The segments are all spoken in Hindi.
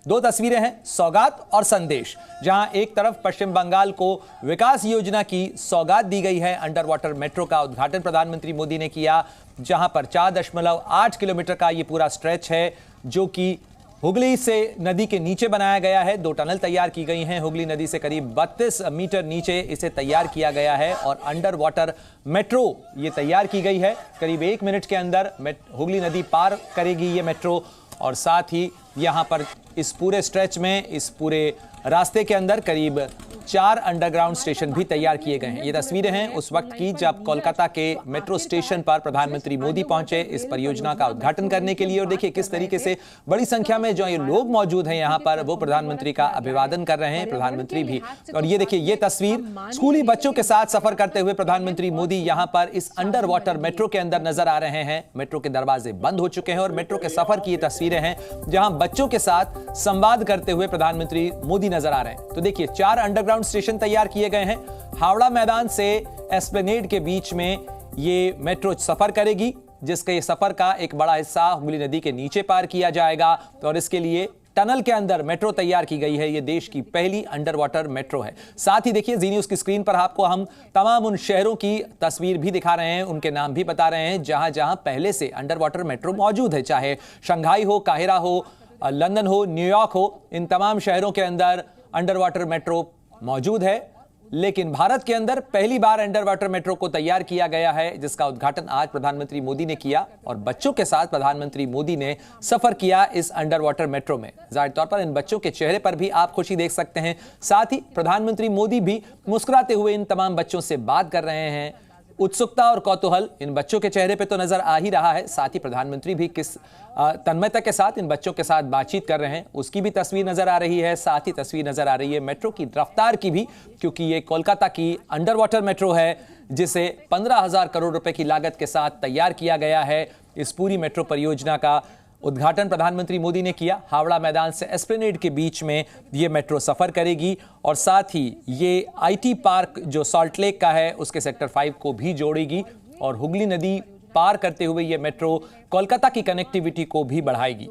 दो तस्वीरें हैं, सौगात और संदेश, जहां एक तरफ पश्चिम बंगाल को विकास योजना की सौगात दी गई है। अंडर वाटर मेट्रो का उद्घाटन प्रधानमंत्री मोदी ने किया, जहां पर 4.8 किलोमीटर का ये पूरा स्ट्रेच है, जो कि हुगली से नदी के नीचे बनाया गया है। 2 टनल तैयार की गई हैं। हुगली नदी से करीब 32 मीटर नीचे इसे तैयार किया गया है और अंडर वाटर मेट्रो ये तैयार की गई है। करीब 1 मिनट के अंदर हुगली नदी पार करेगी ये मेट्रो, और साथ ही यहां पर इस पूरे स्ट्रेच में, इस पूरे रास्ते के अंदर करीब 4 अंडरग्राउंड स्टेशन भी तैयार किए गए हैं। ये तस्वीरें हैं उस वक्त की जब कोलकाता के मेट्रो स्टेशन पर प्रधानमंत्री मोदी पहुंचे इस परियोजना का उद्घाटन करने के लिए। और देखिए किस तरीके से बड़ी संख्या में जो ये लोग मौजूद हैं यहाँ पर, वो प्रधानमंत्री का अभिवादन कर रहे हैं, प्रधानमंत्री भी। और ये देखिए ये तस्वीर स्कूली बच्चों के साथ सफर करते हुए प्रधानमंत्री मोदी यहाँ पर इस अंडर वाटर मेट्रो के अंदर नजर आ रहे हैं। मेट्रो के दरवाजे बंद हो चुके हैं और मेट्रो के सफर की ये तस्वीरें हैं जहां बच्चों के साथ संवाद करते हुए प्रधानमंत्री मोदी नजर आ रहे हैं। तो देखिए 4 अंडरग्राउंड स्टेशन तैयार किए गए हैं। हावड़ा मैदान से एस्प्लेनेड के बीच में ये मेट्रो सफर करेगी, जिसके सफर का एक बड़ा हिस्सा हुगली नदी के नीचे पार किया जाएगा और इसके लिए टनल के अंदर मेट्रो तैयार की गई है। ये देश की पहली अंडर वाटर मेट्रो है। साथ ही देखिए जी न्यूज़ की स्क्रीन पर आपको हम तमाम उन शहरों की तस्वीर भी दिखा रहे हैं, उनके नाम भी बता रहे हैं जहां जहां पहले से अंडर वाटर मेट्रो मौजूद है, चाहे शंघाई हो, काहिरा हो, लंदन हो, न्यूयॉर्क हो। इन तमाम शहरों के अंदर अंडर वाटर मेट्रो मौजूद है, लेकिन भारत के अंदर पहली बार अंडर वाटर मेट्रो को तैयार किया गया है, जिसका उद्घाटन आज प्रधानमंत्री मोदी ने किया और बच्चों के साथ प्रधानमंत्री मोदी ने सफर किया इस अंडर वाटर मेट्रो में। जाहिर तौर पर इन बच्चों के चेहरे पर भी आप खुशी देख सकते हैं। साथ ही प्रधानमंत्री मोदी भी मुस्कुराते हुए इन तमाम बच्चों से बात कर रहे हैं। उत्सुकता और कौतूहल इन बच्चों के चेहरे पे तो नजर आ ही रहा है। साथ ही प्रधानमंत्री भी किस तन्मयता के साथ इन बच्चों के साथ बातचीत कर रहे हैं, उसकी भी तस्वीर नजर आ रही है। साथ ही तस्वीर नजर आ रही है मेट्रो की रफ्तार की भी, क्योंकि ये कोलकाता की अंडर वाटर मेट्रो है, जिसे 15,000 करोड़ रुपए की लागत के साथ तैयार किया गया है। इस पूरी मेट्रो परियोजना का उद्घाटन प्रधानमंत्री मोदी ने किया। हावड़ा मैदान से एस्प्लेनेड के बीच में ये मेट्रो सफर करेगी और साथ ही ये आईटी पार्क जो सॉल्ट लेक का है उसके सेक्टर 5 को भी जोड़ेगी और हुगली नदी पार करते हुए ये मेट्रो कोलकाता की कनेक्टिविटी को भी बढ़ाएगी।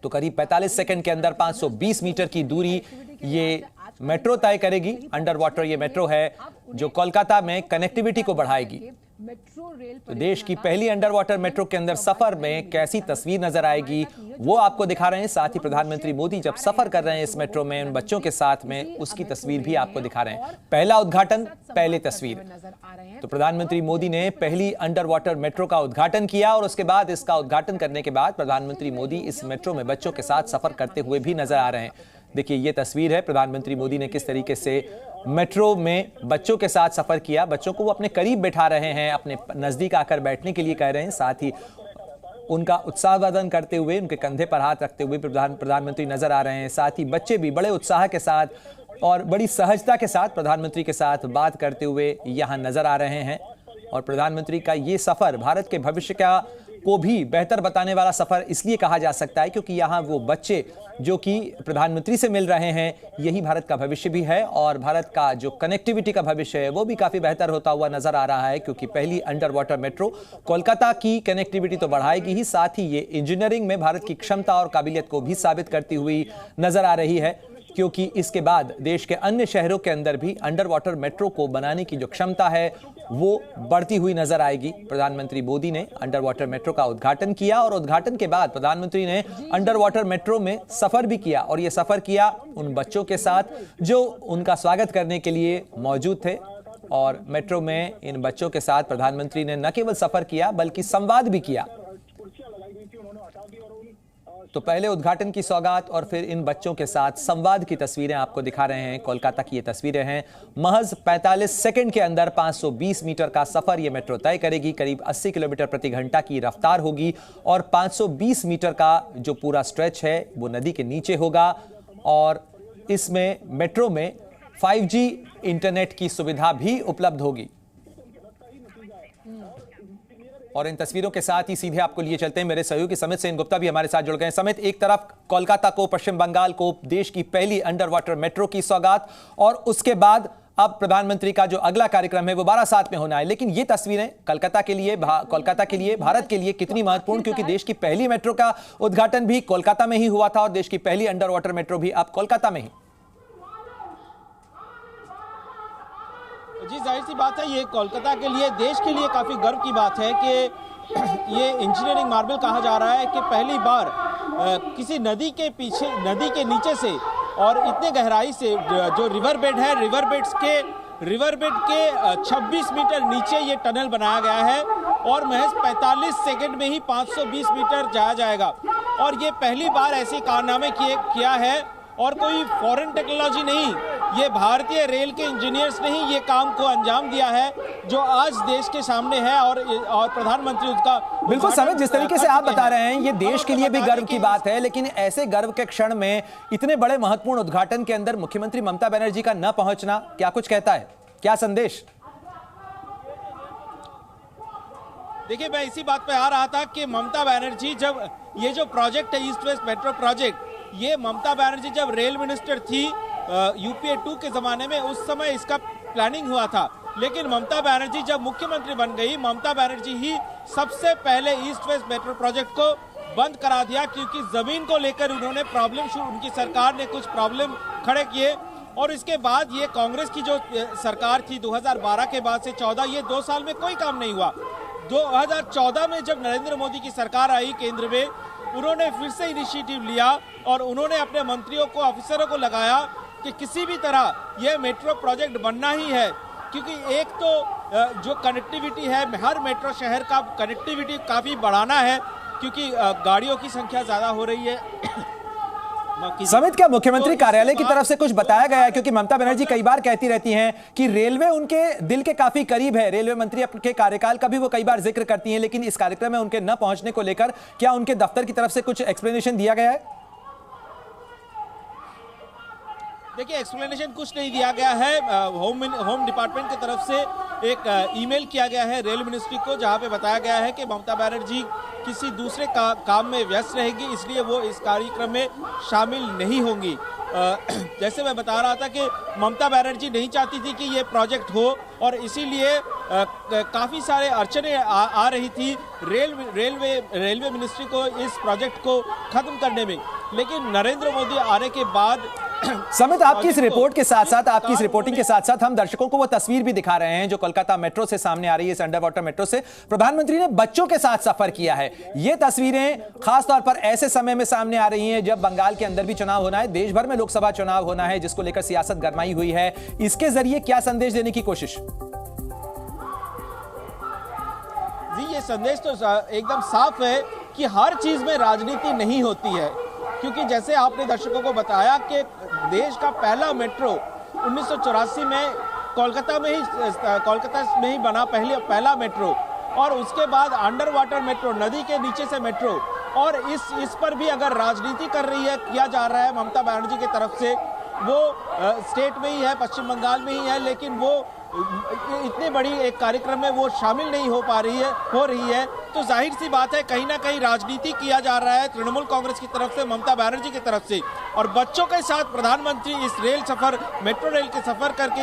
तो करीब 45 सेकंड के अंदर 520 मीटर की दूरी ये मेट्रो तय करेगी। अंडर वाटर ये मेट्रो है जो कोलकाता में कनेक्टिविटी को बढ़ाएगी। तो देश की पहली अंडर वाटर मेट्रो के अंदर सफर में कैसी तस्वीर नजर आएगी वो आपको दिखा रहे हैं। साथ ही प्रधानमंत्री मोदी जब सफर कर रहे हैं इस मेट्रो में उन बच्चों के साथ में, उसकी तस्वीर भी आपको दिखा रहे हैं। पहला उद्घाटन, पहले तस्वीर। तो प्रधानमंत्री मोदी ने पहली अंडर वाटर मेट्रो का उद्घाटन किया और उसके बाद इसका उद्घाटन करने के बाद प्रधानमंत्री मोदी इस मेट्रो में बच्चों के साथ सफर करते हुए भी नजर आ रहे हैं। देखिए ये तस्वीर है प्रधानमंत्री मोदी ने किस तरीके से मेट्रो में बच्चों के साथ सफर किया। बच्चों को वो अपने करीब बैठा रहे हैं, अपने नजदीक आकर बैठने के लिए कह रहे हैं। साथ ही उनका उत्साहवर्धन करते हुए, उनके कंधे पर हाथ रखते हुए प्रधानमंत्री नजर आ रहे हैं। साथ ही बच्चे भी बड़े उत्साह के साथ और बड़ी सहजता के साथ प्रधानमंत्री के साथ बात करते हुए यहाँ नजर आ रहे हैं। और प्रधानमंत्री का ये सफर भारत के भविष्य को भी बेहतर बताने वाला सफर इसलिए कहा जा सकता है क्योंकि यहाँ वो बच्चे जो कि प्रधानमंत्री से मिल रहे हैं, यही भारत का भविष्य भी है और भारत का जो कनेक्टिविटी का भविष्य है वो भी काफी बेहतर होता हुआ नजर आ रहा है। क्योंकि पहली अंडर वाटर मेट्रो कोलकाता की कनेक्टिविटी तो बढ़ाएगी ही, साथ ही ये इंजीनियरिंग में भारत की क्षमता और काबिलियत को भी साबित करती हुई नजर आ रही है। क्योंकि इसके बाद देश के अन्य शहरों के अंदर भी अंडर वाटर मेट्रो को बनाने की जो क्षमता है वो बढ़ती हुई नजर आएगी। प्रधानमंत्री मोदी ने अंडर वाटर मेट्रो का उद्घाटन किया और उद्घाटन के बाद प्रधानमंत्री ने अंडर वाटर मेट्रो में सफर भी किया और ये सफर किया उन बच्चों के साथ जो उनका स्वागत करने के लिए मौजूद थे। और मेट्रो में इन बच्चों के साथ प्रधानमंत्री ने न केवल सफर किया बल्कि संवाद भी किया। तो पहले उद्घाटन की सौगात और फिर इन बच्चों के साथ संवाद की तस्वीरें आपको दिखा रहे हैं। कोलकाता की ये तस्वीरें हैं। महज 45 सेकंड के अंदर 520 मीटर का सफर ये मेट्रो तय करेगी। करीब 80 किलोमीटर प्रति घंटा की रफ्तार होगी और 520 मीटर का जो पूरा स्ट्रेच है वो नदी के नीचे होगा। और इसमें मेट्रो में 5G इंटरनेट की सुविधा भी उपलब्ध होगी। और इन तस्वीरों के साथ ही सीधे आपको लिए चलते हैं मेरे सहयोगी समित सेनगुप्ता भी हमारे साथ जुड़ गए हैं। समित, एक तरफ कोलकाता को, पश्चिम बंगाल को देश की पहली अंडर वाटर मेट्रो की सौगात और उसके बाद अब प्रधानमंत्री का जो अगला कार्यक्रम है वो बारासात में होना है। लेकिन ये तस्वीरें कोलकाता के लिए, भारत के लिए कितनी महत्वपूर्ण, क्योंकि देश की पहली मेट्रो का उद्घाटन भी कोलकाता में ही हुआ था और देश की पहली अंडर वाटर मेट्रो भी अब कोलकाता में ही। जी, जाहिर सी बात है, ये कोलकाता के लिए, देश के लिए काफ़ी गर्व की बात है कि ये इंजीनियरिंग मार्बल कहा जा रहा है कि पहली बार किसी नदी के नीचे से और इतने गहराई से जो रिवर बेड है, रिवर बेड के 26 मीटर नीचे ये टनल बनाया गया है और महज 45 सेकंड में ही 520 मीटर जाया जाएगा। और ये पहली बार ऐसे कारनामे किया है और कोई फॉरेन टेक्नोलॉजी नहीं, ये भारतीय रेल के इंजीनियर्स ने ही ये काम को अंजाम दिया है जो आज देश के सामने है। और प्रधानमंत्री उसका बिल्कुल समित, जिस तरीके से आप बता रहे हैं ये देश के लिए भी गर्व की बात है, लेकिन ऐसे गर्व के क्षण में इतने बड़े महत्वपूर्ण उद्घाटन के अंदर मुख्यमंत्री ममता बनर्जी का न पहुंचना क्या कुछ कहता है, क्या संदेश? देखिए, मैं इसी बात पे आ रहा था कि ममता बनर्जी, जब ये जो प्रोजेक्ट है ईस्ट वेस्ट मेट्रो प्रोजेक्ट, ये ममता बनर्जी जब रेल मिनिस्टर थी यूपीए 2 के जमाने में, उस समय इसका प्लानिंग हुआ था। लेकिन ममता बनर्जी जब मुख्यमंत्री बन गई, ममता बनर्जी ही सबसे पहले ईस्ट वेस्ट मेट्रो प्रोजेक्ट को बंद करा दिया, क्योंकि जमीन को लेकर उन्होंने उनकी सरकार ने कुछ प्रॉब्लम खड़े किए। और इसके बाद ये कांग्रेस की जो सरकार थी 2012 के बाद से 14, ये 2 साल में कोई काम नहीं हुआ। 2014 में जब नरेंद्र मोदी की सरकार आई केंद्र में, उन्होंने फिर से इनिशिएटिव लिया और उन्होंने अपने मंत्रियों को, ऑफिसरों को लगाया कि किसी भी तरह यह मेट्रो प्रोजेक्ट बनना ही है, क्योंकि एक तो जो कनेक्टिविटी है, हर मेट्रो शहर का कनेक्टिविटी काफ़ी बढ़ाना है, क्योंकि गाड़ियों की संख्या ज़्यादा हो रही है। समित, क्या मुख्यमंत्री कार्यालय की तरफ से कुछ बताया गया है? क्योंकि ममता बनर्जी कई बार कहती रहती हैं कि रेलवे उनके दिल के काफी करीब है, रेलवे मंत्री अपने कार्यकाल का भी वो कई बार जिक्र करती हैं, लेकिन इस कार्यक्रम में उनके न पहुंचने को लेकर क्या उनके दफ्तर की तरफ से कुछ एक्सप्लेनेशन दिया गया है? देखिए, एक्सप्लेनेशन कुछ नहीं दिया गया है। होम डिपार्टमेंट की तरफ से एक ईमेल किया गया है रेल मिनिस्ट्री को, जहां पे बताया गया है कि ममता बनर्जी किसी दूसरे काम में व्यस्त रहेगी, इसलिए वो इस कार्यक्रम में शामिल नहीं होंगी। जैसे मैं बता रहा था कि ममता बनर्जी नहीं चाहती थी कि ये प्रोजेक्ट हो और इसीलिए काफ़ी सारे अड़चने आ रही थी रेलवे मिनिस्ट्री को इस प्रोजेक्ट को खत्म करने में। लेकिन नरेंद्र मोदी आने के बाद समित, आपकी इस रिपोर्ट के साथ साथ, आपकी इस रिपोर्टिंग के साथ साथ हम दर्शकों को वो तस्वीर भी दिखा रहे हैं जो कोलकाता मेट्रो से सामने आ रही है, इस अंडर वाटर मेट्रो से। प्रधानमंत्री ने बच्चों के साथ सफर किया है। ये तस्वीरें खासतौर पर ऐसे समय में सामने आ रही हैं जब बंगाल के अंदर भी चुनाव होना है, देश भर में लोकसभा चुनाव होना है, जिसको लेकर सियासत गरमाई हुई है। इसके जरिए क्या संदेश देने की कोशिश? जी, ये संदेश तो एकदम साफ है कि हर चीज में राजनीति नहीं होती है, क्योंकि जैसे आपने दर्शकों को बताया कि देश का पहला मेट्रो 1984 में कोलकाता में ही बना पहला मेट्रो, और उसके बाद अंडर वाटर मेट्रो, नदी के नीचे से मेट्रो। और इस पर भी अगर राजनीति किया जा रहा है ममता बनर्जी की तरफ से, वो स्टेट में ही है, पश्चिम बंगाल में ही है, लेकिन वो इतने बड़ी एक कार्यक्रम में वो शामिल नहीं हो रही है, तो जाहिर सी बात है कहीं ना कहीं राजनीति किया जा रहा है तृणमूल कांग्रेस की तरफ से, ममता बनर्जी की तरफ से। और बच्चों के साथ प्रधानमंत्री इस मेट्रो रेल के सफर करके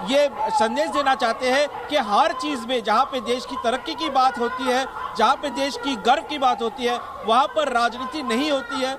ये संदेश देना चाहते हैं कि हर चीज में, जहां पे देश की तरक्की की बात होती है, जहां पे देश की गर्व की बात होती है, वहां पर राजनीति नहीं होती है।